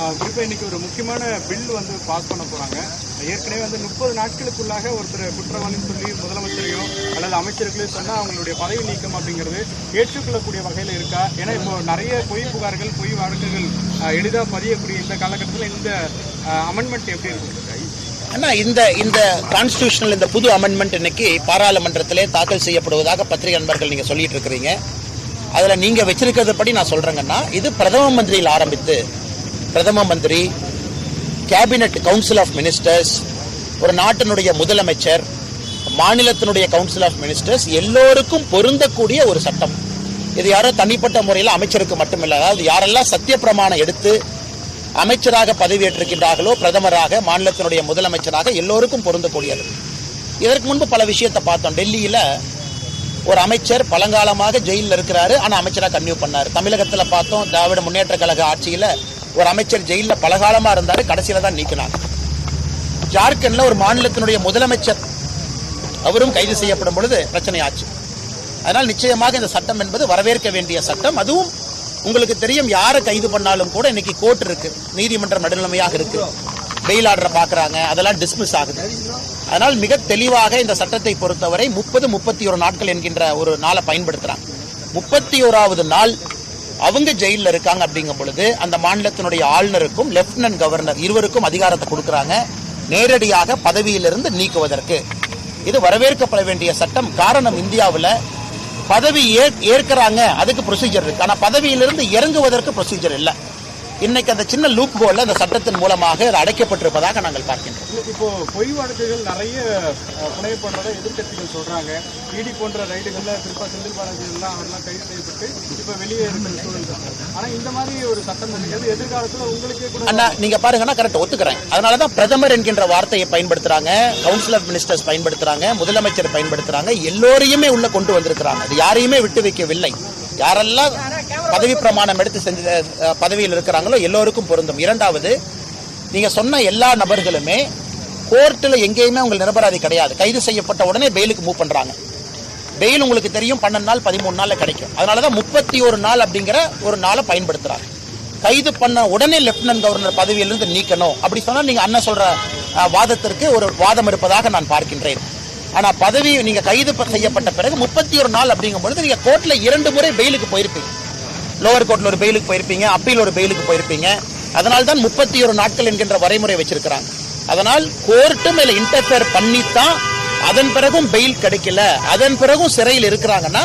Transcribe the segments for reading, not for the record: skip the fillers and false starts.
குறிப்பாக இன்னைக்கு ஒரு முக்கியமான பில் வந்து பாஸ் பண்ண போறாங்க. ஏற்கனவே வந்து 30 நாட்களுக்குள்ளாக ஒருத்தர் குற்றவாளின்னு சொல்லி முதலமைச்சரையோ அல்லது அமைச்சர்களையோ சொன்னா அவங்களுடைய பதவி நீக்கம் அப்படிங்கிறது ஏற்றுக்கொள்ளக்கூடிய வகையில் இருக்கா? ஏன்னா இப்போ நிறைய பொய் புகார்கள், பொய் வழக்குகள் எளிதாக பதியக்கூடிய இந்த காலகட்டத்தில் இந்த அமெண்ட்மெண்ட் எப்படி இருக்கு? ஆனா இந்த கான்ஸ்டிடியூஷனல் இந்த புது அமெண்ட்மெண்ட் இன்னைக்கு பாராளுமன்றத்திலே தாக்கல் செய்யப்படுவதாக பத்திரிகை நண்பர்கள் நீங்க சொல்லிட்டு இருக்கிறீங்க. அதுல நீங்க வச்சிருக்கிறது படி நான் சொல்றேங்கன்னா, இது பிரதம மந்திரியில் ஆரம்பித்து பிரதம மந்திரி, கேபினட், கவுன்சில் ஆஃப் மினிஸ்டர்ஸ், ஒரு நாட்டினுடைய முதலமைச்சர், மாநிலத்தினுடைய கவுன்சில் ஆஃப் மினிஸ்டர்ஸ் எல்லோருக்கும் பொருந்தக்கூடிய ஒரு சட்டம். இது யாரோ தனிப்பட்ட முறையில் அமைச்சருக்கு மட்டுமில்லை, அதாவது யாரெல்லாம் சத்திய பிரமாணம் எடுத்து அமைச்சராக பதவியேற்றிருக்கின்றார்களோ, பிரதமராக, மாநிலத்தினுடைய முதலமைச்சராக எல்லோருக்கும் பொருந்தக்கூடியது. இதற்கு முன்பு பல விஷயத்தை பார்த்தோம். டெல்லியில ஒரு அமைச்சர் பழங்காலமாக ஜெயிலில் இருக்கிறாரு, ஆனா அமைச்சராக கன்டினியூ பண்ணாரு. தமிழகத்துல பார்த்தோம், திராவிட முன்னேற்ற கழக ஆட்சியில ஒரு அமைச்சர் ஜெயிலில் பலகாலமா இருந்தாரு, கடைசியில தான் நீக்கினாங்க. ஜார்க்கண்ட்ல ஒரு மாநிலத்தினுடைய முதலமைச்சர் அவரும் கைது செய்யப்படும் பொழுது பிரச்சனை ஆச்சு. அதனால் நிச்சயமாக இந்த சட்டம் என்பது வரவேற்க வேண்டிய சட்டம். அதுவும் உங்களுக்கு தெரியும், யாரை கைது பண்ணாலும் கூட இன்னைக்கு கோர்ட் இருக்கு, நீதிமன்றம் நடுநிலைமையாக இருக்கு, பெயில் ஆர்டரை பாக்குறாங்க, அதெல்லாம் டிஸ்மிஸ் ஆகுது. அதனால் மிக தெளிவாக இந்த சட்டத்தை பொறுத்தவரை 30-31 நாட்கள் என்கின்ற ஒரு நாளை பயன்படுத்துறாங்க. 31வது நாள் அவங்க ஜெயிலில் இருக்காங்க அப்படிங்கும் பொழுது அந்த மாநிலத்தினுடைய ஆளுநருக்கும் லெப்டினன்ட் கவர்னர் இருவருக்கும் அதிகாரத்தை கொடுக்கறாங்க, நேரடியாக பதவியிலிருந்து நீக்குவதற்கு. இது வரவேற்கப்பட வேண்டிய சட்டம். காரணம், இந்தியாவில் பதவி ஏற்கிறாங்க, அதுக்கு ப்ரொசீஜர் இருக்கு, ஆனா பதவியிலிருந்து இறங்குவதற்கு ப்ரொசீஜர் இல்லை. இன்னைக்கு அந்த சின்ன லூப் ஹோல்ல அந்த சட்டத்தின் மூலமாக அடைக்கப்பட்டிருப்பதாக நாங்கள் பார்க்கின்றோம். இப்போ பொய் வழக்குகள் நிறைய புனையப்படுறதை எதிர்கட்சிகள் சொல்றாங்க. இடி போன்ற ரைடுகள்ல குறிப்பா செந்தில் பாலாஜி எல்லாம் அவரெல்லாம் கைது செய்யப்பட்டு இப்ப வெளியே இருக்கிற சூழல். ஆனா இந்த மாதிரி ஒரு சட்டம் எதிர்காலத்துல உங்களுக்கே கூட அண்ணா நீங்க பாருங்கன்னா கரெக்ட் ஒத்துக்கிறேன். அதனாலதான் பிரதமர் என்கின்ற வார்த்தையை பயன்படுத்துறாங்க, கவுன்சில் ஆஃப் மினிஸ்டர்ஸ் பயன்படுத்துறாங்க, முதலமைச்சர் பயன்படுத்துறாங்க, எல்லோரையுமே உள்ள கொண்டு வந்திருக்கிறாங்க. அது யாரையுமே விட்டு வைக்கவில்லை. யாரெல்லாம் பதவி பிரமாணம் எடுத்து செஞ்ச பதவியில் இருக்கிறாங்களோ எல்லோருக்கும் பொருந்தும். இரண்டாவது, நீங்க சொன்ன எல்லா நபர்களுமே கோர்ட்டில் எங்கேயுமே உங்கள் நிரபராதி கிடையாது. கைது செய்யப்பட்ட உடனே பெயிலுக்கு மூவ் பண்றாங்க. பெயில் உங்களுக்கு தெரியும் 12 நாள் 13 நாள்ல கிடைக்கும். அதனாலதான் 31 நாள் அப்படிங்கிற ஒரு நாளை பயன்படுத்துறாங்க. கைது பண்ண உடனே லெப்டினன்ட் கவர்னர் பதவியிலிருந்து நீக்கணும் அப்படி சொன்னா நீங்க அண்ணன் சொல்ற வாதத்திற்கு ஒரு வாதம் இருப்பதாக நான் பார்க்கின்றேன். ஆனா பதவி நீங்க கைது செய்யப்பட்ட பிறகு 31 நாள் அப்படிங்கும் பொழுது நீங்க கோர்ட்ல 2 முறை பெயிலுக்கு போயிருப்பீங்க. லோவர் கோர்ட்ல ஒரு பெயிலுக்கு போயிருப்பீங்க, அப்பீல் ஒரு பெயிலுக்கு போயிருப்பீங்க. அதனால தான் 31 நாட்கள் என்கின்ற வரைமுறை வச்சிருக்கிறாங்க. அதனால் கோர்ட்டும் இதுல இன்டர்ஃபியர் பண்ணித்தான் அதன் பிறகும் பெயில் கிடைக்கல, அதன் பிறகும் சிறையில் இருக்கிறாங்கன்னா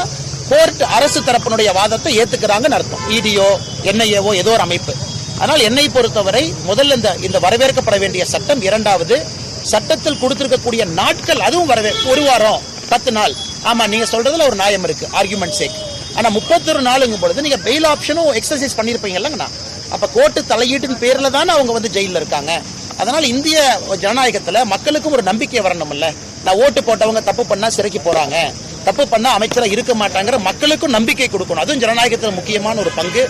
கோர்ட் அரசு தரப்பினுடைய வாதத்தை ஏத்துக்கிறாங்கன்னு அர்த்தம். இடியோ என்ஐஏவோ ஏதோ ஒரு அமைப்பு. அதனால் என்னை பொறுத்தவரை முதல்ல இந்த வரவேற்கப்பட வேண்டிய சட்டம். இரண்டாவது, சட்டத்தில் கொடுத்திருக்கக்கூடிய நாட்கள், அதுவும் ஒரு வாரம் 10 நாள். ஆமா, நீங்க சொல்றதுல ஒரு நியாயம் இருக்கு, ஆர்குமெண்ட் சேக். ஆனா 31 நாளுங்கும் பொழுது நீங்க பெயில் ஆப்ஷனும் எக்ஸசைஸ் பண்ணிருப்பீங்கல்லங்கண்ணா. அப்ப கோர்ட்டு தலையீட்டின் பேர்ல தானே அவங்க வந்து ஜெயில இருக்காங்க. அதனால இந்திய ஜனநாயகத்துல மக்களுக்கும் ஒரு நம்பிக்கை வரணும்ல. நான் ஓட்டு போட்டவங்க தப்பு பண்ணா சிறைக்கு போறாங்க, தப்பு பண்ணா அமைச்சரா இருக்க மாட்டாங்கிற மக்களுக்கும் நம்பிக்கை கொடுக்கணும். அதுவும் ஜனநாயகத்தில் முக்கியமான ஒரு பங்கு.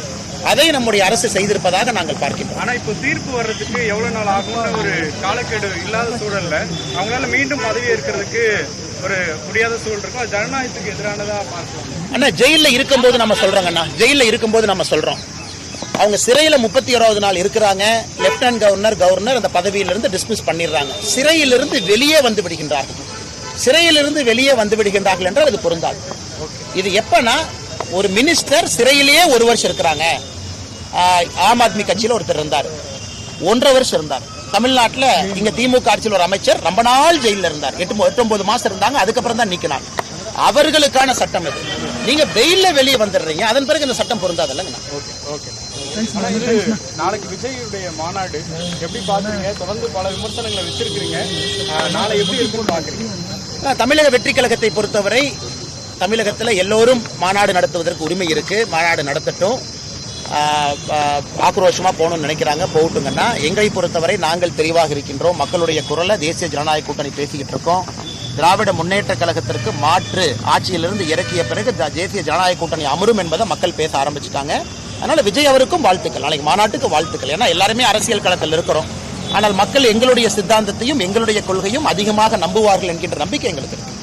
அதை நம்முடைய அரசு செய்திருப்பதாக நாங்கள் பார்க்கிறோம். ஆனா இப்போ தீர்ப்பு வர்றதுக்கு எவ்வளவு நாள் ஆகும்னு ஒரு காலக்கெடு இல்லாத சூழல்ல அவங்களால மீண்டும் பதவி ஏற்கிறதுக்கு ஒரு முடியாத சூழல் இருக்கும். ஜனநாயகத்துக்கு எதிரானதா பார்க்கலாம். ஆனா ஜெயில இருக்கும்போது நம்ம சொல்றோங்கண்ணா, ஜெயில இருக்கும்போது நம்ம சொல்றோம், அவங்க சிறையில 31வது நாள் இருக்கிறாங்க, லெப்டினன்ட் கவர்னர் அந்த பதவியிலிருந்து டிஸ்மிஸ் பண்ணிடுறாங்க, சிறையிலிருந்து வெளியே வந்து விடுகின்றார்கள். சிறையிலிருந்து வெளியே வந்து விடுகின்றார்கள் என்றால் அது பொருந்தாது. இது எப்பனா, ஒரு மினிஸ்டர் சிறையிலேயே 1 வருஷம் இருக்கிறாங்க. ஆம் ஆத்மி கட்சியில் ஒருத்தர் இருந்தார், 1.5 வருஷம் இருந்தார். தமிழ்நாட்டில் இங்க திமுக ஆட்சியில் ஒரு அமைச்சர் ரொம்ப நாள் ஜெயிலில் இருந்தார், 8-9 மாசம் இருந்தாங்க, அதுக்கப்புறம் தான் நீக்கினாங்க. அவர்களுக்கான சட்டம் இது. நீங்க பெயில்ல வெளியே வந்துடுறீங்க, அதன் பிறகு இந்த சட்டம் பொருந்தாதல்லங்க. நாளைக்கு விஜயுடைய மாநாடு எப்படி பாக்குறீங்க? தொடர்ந்து பல விமர்சனங்களை வச்சிருக்கீங்க, நாளை எப்படி இருக்கும்னு பாக்குறீங்க? தமிழக வெற்றி கழகத்தை பொறுத்தவரை தமிழகத்தில் எல்லோரும் மாநாடு நடத்துவதற்கு உரிமை இருக்கு. மாநாடு நடத்தட்டும். ஆக்ரோஷமா போகணும்னு நினைக்கிறாங்க, போகட்டுங்கன்னா. எங்களை பொறுத்தவரை நாங்கள் தெளிவாக இருக்கின்றோம். மக்களுடைய குரலை தேசிய ஜனநாயக கூட்டணி பேசிக்கிட்டு இருக்கோம். திராவிட முன்னேற்ற கழகத்திற்கு மாற்று ஆட்சியிலிருந்து இறக்கிய பிறகு தேசிய ஜனநாயக கூட்டணி அமரும் என்பதை மக்கள் பேச ஆரம்பிச்சுட்டாங்க. அதனால விஜய் அவருக்கும் வாழ்த்துக்கள், நாளைக்கு மாநாட்டுக்கு வாழ்த்துக்கள். ஏன்னா எல்லாருமே அரசியல் களத்தில் இருக்கிறோம். ஆனால் மக்கள் எங்களுடைய சித்தாந்தத்தையும் எங்களுடைய கொள்கையும் அதிகமாக நம்புவார்கள் என்கின்ற நம்பிக்கை எங்களுக்கு இருக்கு.